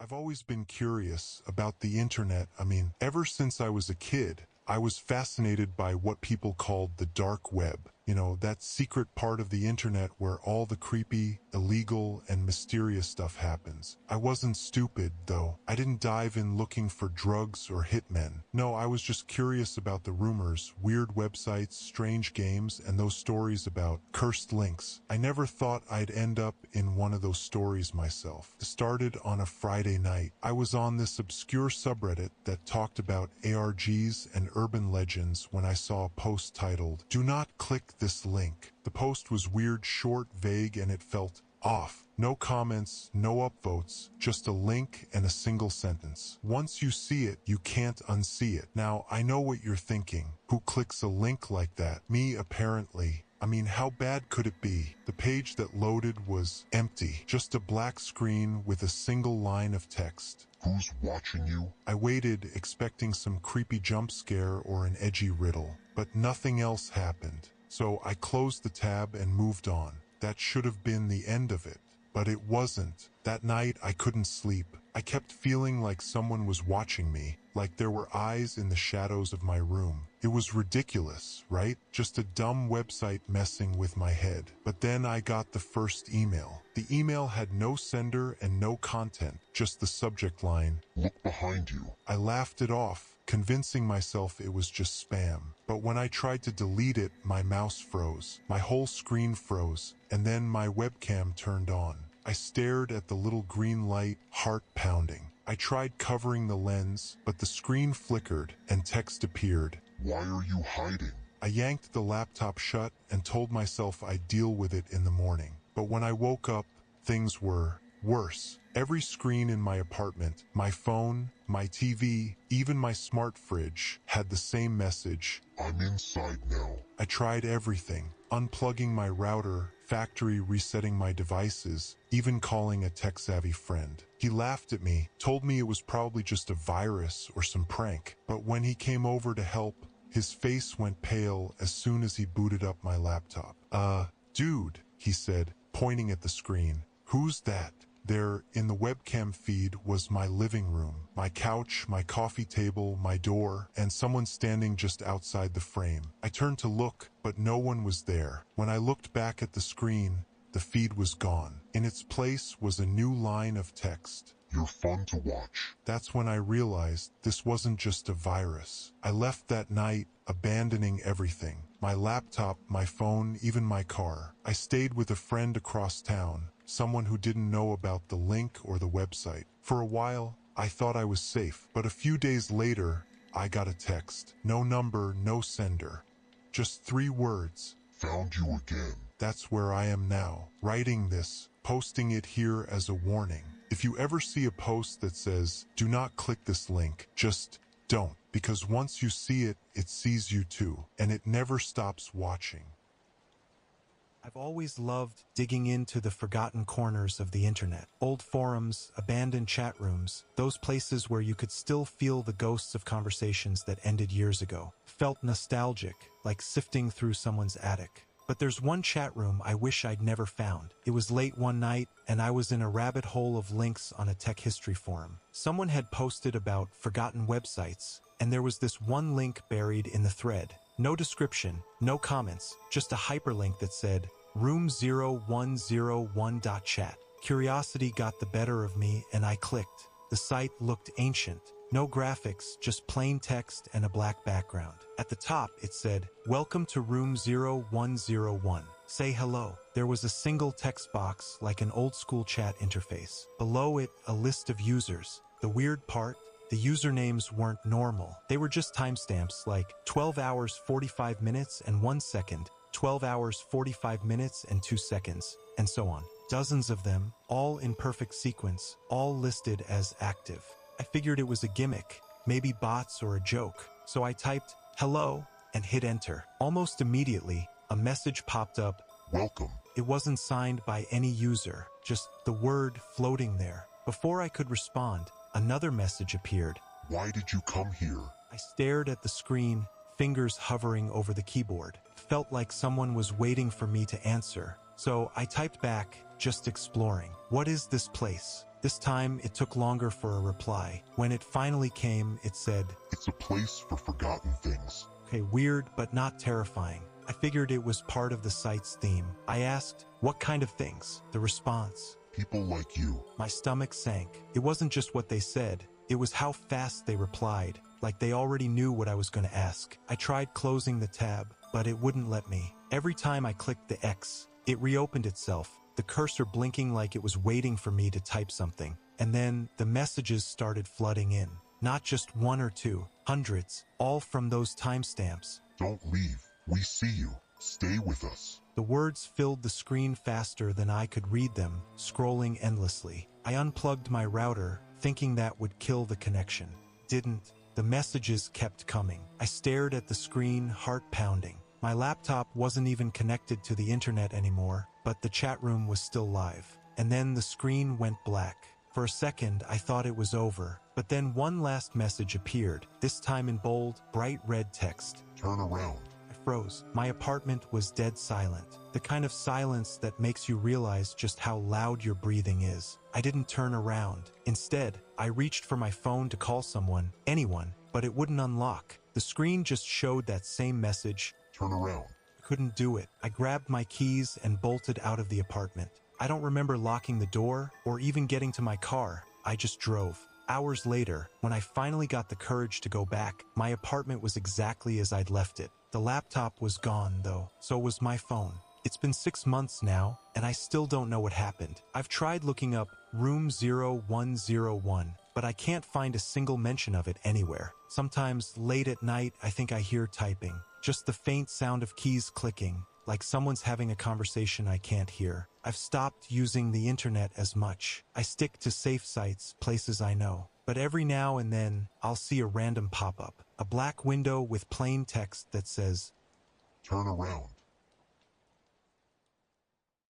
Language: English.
I've always been curious about the internet. Ever since I was a kid, I was fascinated by what people called the dark web. That secret part of the internet where all the creepy, illegal, and mysterious stuff happens. I wasn't stupid, though. I didn't dive in looking for drugs or hitmen. No, I was just curious about the rumors, weird websites, strange games, and those stories about cursed links. I never thought I'd end up in one of those stories myself. It started on a Friday night. I was on this obscure subreddit that talked about ARGs and urban legends when I saw a post titled, "Do not click this link." The post was weird, short, vague, and it felt off. No comments, no upvotes, just a link and a single sentence. Once you see it, you can't unsee it. Now, I know what you're thinking. Who clicks a link like that? Me, apparently. How bad could it be? The page that loaded was empty. Just a black screen with a single line of text. Who's watching you? I waited, expecting some creepy jump scare or an edgy riddle, but nothing else happened. So I closed the tab and moved on. That should have been the end of it, but it wasn't. That night I couldn't sleep. I kept feeling like someone was watching me, like there were eyes in the shadows of my room. It was ridiculous, right? Just a dumb website messing with my head. But then I got the first email. The email had no sender and no content, just the subject line, "Look behind you." I laughed it off, convincing myself it was just spam. But when I tried to delete it, my mouse froze, my whole screen froze, and then my webcam turned on. I stared at the little green light, heart pounding. I tried covering the lens, but the screen flickered and text appeared. "Why are you hiding?" I yanked the laptop shut and told myself I'd deal with it in the morning. But when I woke up, things were worse. Every screen in my apartment, my phone, my TV, even my smart fridge, had the same message. "I'm inside now." I tried everything, unplugging my router, factory resetting my devices, even calling a tech-savvy friend. He laughed at me, told me it was probably just a virus or some prank. But when he came over to help, his face went pale as soon as he booted up my laptop. Dude," he said, pointing at the screen. "Who's that?" There, in the webcam feed, was my living room, my couch, my coffee table, my door, and someone standing just outside the frame. I turned to look, but no one was there. When I looked back at the screen, the feed was gone. In its place was a new line of text. "You're fun to watch." That's when I realized this wasn't just a virus. I left that night, abandoning everything. My laptop, my phone, even my car. I stayed with a friend across town, someone who didn't know about the link or the website. For a while, I thought I was safe, but a few days later, I got a text. No number, no sender. Just 3 words. "Found you again." That's where I am now, writing this, posting it here as a warning. If you ever see a post that says, "Do not click this link," just don't. Because once you see it, it sees you too, and it never stops watching. I've always loved digging into the forgotten corners of the internet. Old forums, abandoned chat rooms, those places where you could still feel the ghosts of conversations that ended years ago. Felt nostalgic, like sifting through someone's attic. But there's one chat room I wish I'd never found. It was late one night, and I was in a rabbit hole of links on a tech history forum. Someone had posted about forgotten websites, and there was this one link buried in the thread. No description, no comments, just a hyperlink that said, room0101.chat. Curiosity got the better of me, and I clicked. The site looked ancient. No graphics, just plain text and a black background. At the top, it said, "Welcome to room 0101. Say hello." There was a single text box like an old-school chat interface. Below it, a list of users. The weird part? The usernames weren't normal. They were just timestamps like 12 hours 45 minutes and 1 second, 12 hours 45 minutes and 2 seconds, and so on. Dozens of them, all in perfect sequence, all listed as active. I figured it was a gimmick, maybe bots or a joke. So I typed, "hello," and hit enter. Almost immediately, a message popped up. "Welcome." It wasn't signed by any user, just the word floating there. Before I could respond, another message appeared. "Why did you come here?" I stared at the screen, fingers hovering over the keyboard. Felt like someone was waiting for me to answer. So I typed back, just exploring. "What is this place?" This time, it took longer for a reply. When it finally came, it said, It's a place for forgotten things. okay, weird, but not terrifying. I figured it was part of the site's theme. I asked, what kind of things? The response, People like you. my stomach sank. It wasn't just what they said. It was how fast they replied, like they already knew what I was going to ask. I tried closing the tab, but it wouldn't let me. Every time I clicked the X, it reopened itself, the cursor blinking like it was waiting for me to type something. And then the messages started flooding in. Not just one or two, hundreds, all from those timestamps. Don't leave. We see you. Stay with us. The words filled the screen faster than I could read them, scrolling endlessly. I unplugged my router, thinking that would kill the connection. Didn't. The messages kept coming. I stared at the screen, heart pounding. My laptop wasn't even connected to the internet anymore, but the chat room was still live. And then the screen went black. For a second, I thought it was over. But then one last message appeared, this time in bold, bright red text. Turn around. I froze. My apartment was dead silent. The kind of silence that makes you realize just how loud your breathing is. I didn't turn around. Instead, I reached for my phone to call someone, anyone, but it wouldn't unlock. The screen just showed that same message. Turn around. I couldn't do it. I grabbed my keys and bolted out of the apartment. I don't remember locking the door or even getting to my car. I just drove. Hours later, when I finally got the courage to go back, my apartment was exactly as I'd left it. The laptop was gone, though, so was my phone. It's been 6 months now, and I still don't know what happened. I've tried looking up room 0101, but I can't find a single mention of it anywhere. Sometimes late at night, I think I hear typing. Just the faint sound of keys clicking, like someone's having a conversation I can't hear. I've stopped using the internet as much. I stick to safe sites, places I know. But every now and then, I'll see a random pop-up. A black window with plain text that says, Turn around.